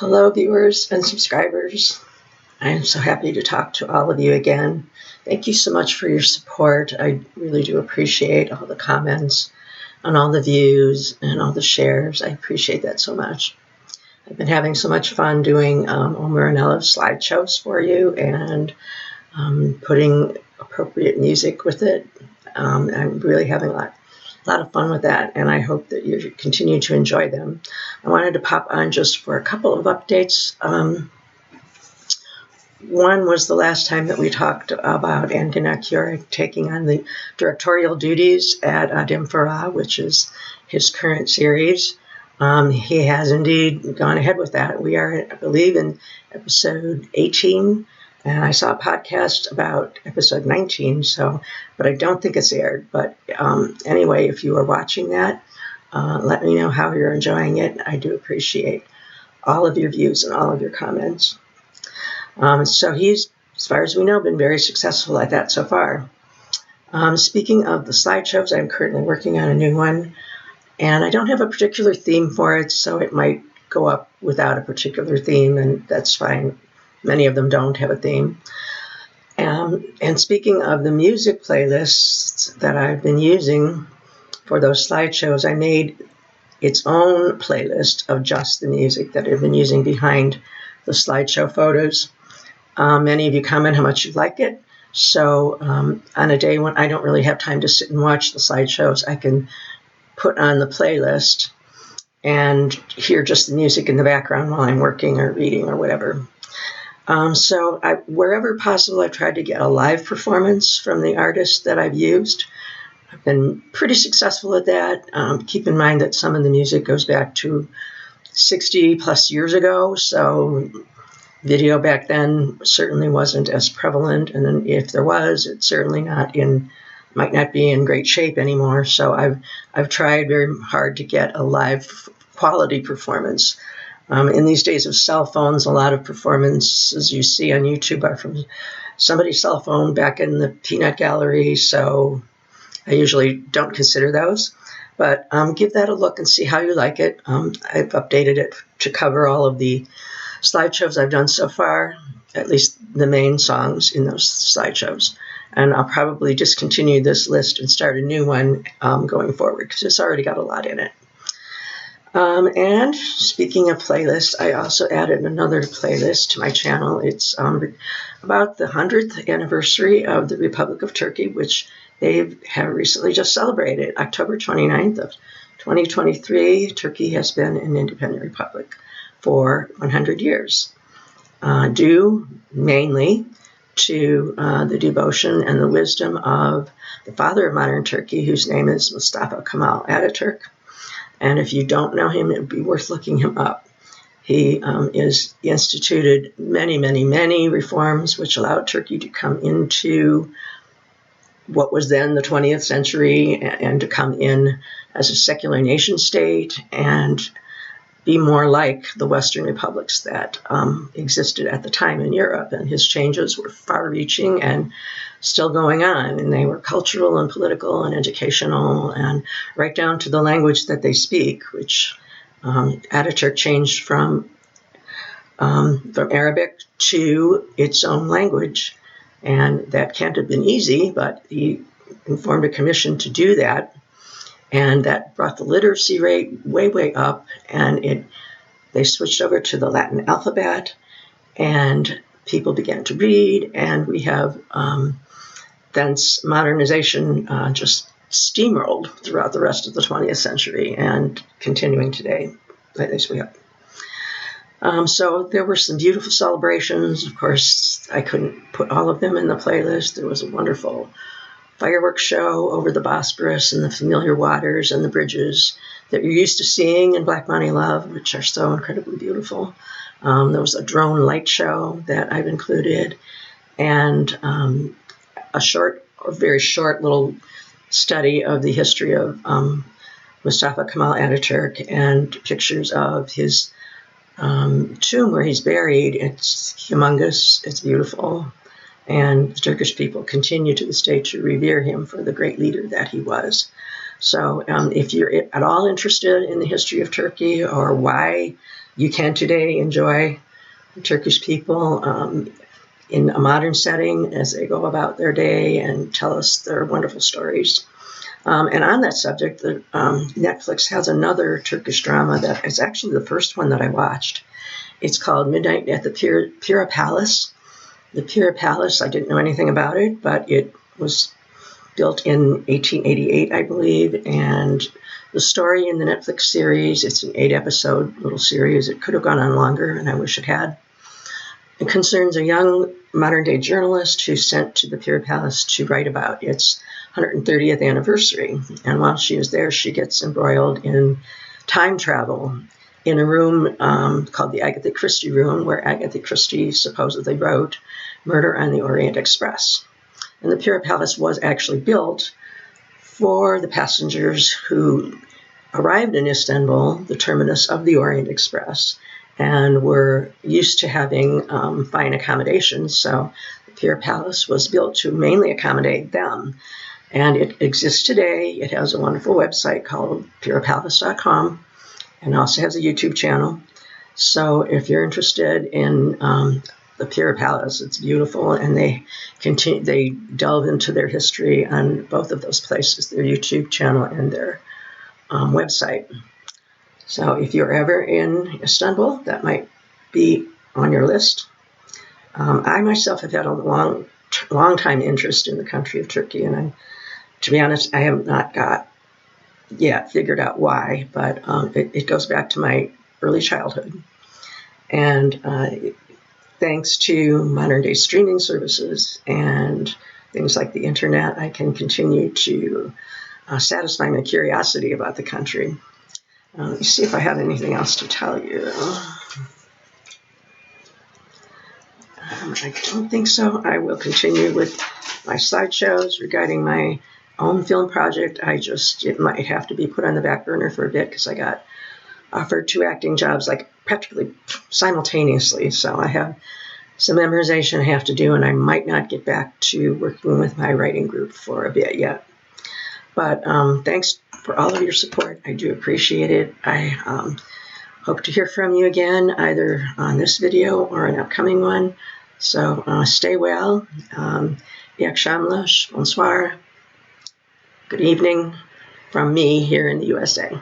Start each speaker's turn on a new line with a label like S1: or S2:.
S1: Hello, viewers and subscribers. I am so happy to talk to all of you again. Thank you so much for your support. I really do appreciate all the comments and all the views and all the shares. I appreciate that so much. I've been having so much fun doing Omer and Ella's slideshows for you and putting appropriate music with it. I'm really having a lot of fun with that, and I hope that you continue to enjoy them. I wanted to pop on just for a couple of updates. One was the last time that we talked about Engin Akyurek taking on the directorial duties at Adim Farah, which is his current series. He has indeed gone ahead with that. We are, I believe, in episode 18, and I saw a podcast about episode 19, but I don't think it's aired. But anyway, if you are watching that, let me know how you're enjoying it. I do appreciate all of your views and all of your comments. So he's, as far as we know, been very successful at that so far. Speaking of the slideshows, I'm currently working on a new one, and I don't have a particular theme for it, so it might go up without a particular theme, and that's fine. Many of them don't have a theme. And speaking of the music playlists that I've been using for those slideshows, I made its own playlist of just the music that I've been using behind the slideshow photos. Many of you comment how much you like it. So on a day when I don't really have time to sit and watch the slideshows, I can put on the playlist and hear just the music in the background while I'm working or reading or whatever. Wherever possible, I've tried to get a live performance from the artists that I've used. I've been pretty successful at that. Keep in mind that some of the music goes back to 60 plus years ago, so video back then certainly wasn't as prevalent, and then if there was, it's certainly might not be in great shape anymore. So I've tried very hard to get a live quality performance. In these days of cell phones, a lot of performances you see on YouTube are from somebody's cell phone back in the peanut gallery, so I usually don't consider those. But give that a look and see how you like it. I've updated it to cover all of the slideshows I've done so far, at least the main songs in those slideshows. And I'll probably discontinue this list and start a new one going forward because it's already got a lot in it. And speaking of playlists, I also added another playlist to my channel. It's about the 100th anniversary of the Republic of Turkey, which they have recently just celebrated. October 29th of 2023, Turkey has been an independent republic for 100 years, due mainly to the devotion and the wisdom of the father of modern Turkey, whose name is Mustafa Kemal Ataturk. And if you don't know him, it would be worth looking him up. He instituted many, many, many reforms which allowed Turkey to come into what was then the 20th century and to come in as a secular nation state and be more like the Western republics that existed at the time in Europe. And his changes were far-reaching and still going on. And they were cultural and political and educational and right down to the language that they speak, which Ataturk changed from Arabic to its own language. And that can't have been easy, but he formed a commission to do that. And that brought the literacy rate way, way up, and they switched over to the Latin alphabet, and people began to read, and we have thence modernization just steamrolled throughout the rest of the 20th century and continuing today, at least we hope. So there were some beautiful celebrations. Of course, I couldn't put all of them in the playlist. There was a wonderful fireworks show over the Bosporus and the familiar waters and the bridges that you're used to seeing in Black Money Love, which are so incredibly beautiful. There was a drone light show that I've included, and a very short little study of the history of Mustafa Kemal Ataturk and pictures of his tomb where he's buried. It's humongous. It's beautiful. And the Turkish people continue to this day to revere him for the great leader that he was. So if you're at all interested in the history of Turkey or why you can today enjoy the Turkish people in a modern setting as they go about their day and tell us their wonderful stories. And on that subject, Netflix has another Turkish drama that is actually the first one that I watched. It's called Midnight at the Pera Palace. The Pera Palace, I didn't know anything about it, but it was built in 1888, I believe. And the story in the Netflix series, it's an 8-episode little series. It could have gone on longer, and I wish it had. It concerns a young modern-day journalist who's sent to the Pera Palace to write about its 130th anniversary. And while she is there, she gets embroiled in time travel in a room called the Agatha Christie room, where Agatha Christie supposedly wrote Murder on the Orient Express. And the Pera Palace was actually built for the passengers who arrived in Istanbul, the terminus of the Orient Express, and were used to having fine accommodations. So the Pera Palace was built to mainly accommodate them. And it exists today. It has a wonderful website called perapalace.com, and also has a YouTube channel. So if you're interested in the Pera Palace, it's beautiful, and they delve into their history on both of those places, their YouTube channel and their website. So if you're ever in Istanbul, that might be on your list. I myself have had a long time interest in the country of Turkey, and to be honest, I have not figured out why, but it goes back to my early childhood. And thanks to modern day streaming services and things like the internet, I can continue to satisfy my curiosity about the country. Let me see if I have anything else to tell you. I don't think so. I will continue with my slideshows regarding my own film project. It might have to be put on the back burner for a bit because I got offered 2 acting jobs like practically simultaneously. So I have some memorization I have to do, and I might not get back to working with my writing group for a bit yet. But thanks for all of your support. I do appreciate it. I hope to hear from you again, either on this video or an upcoming one. So stay well. İyi akşamlar, bonsoir. Good evening from me here in the USA.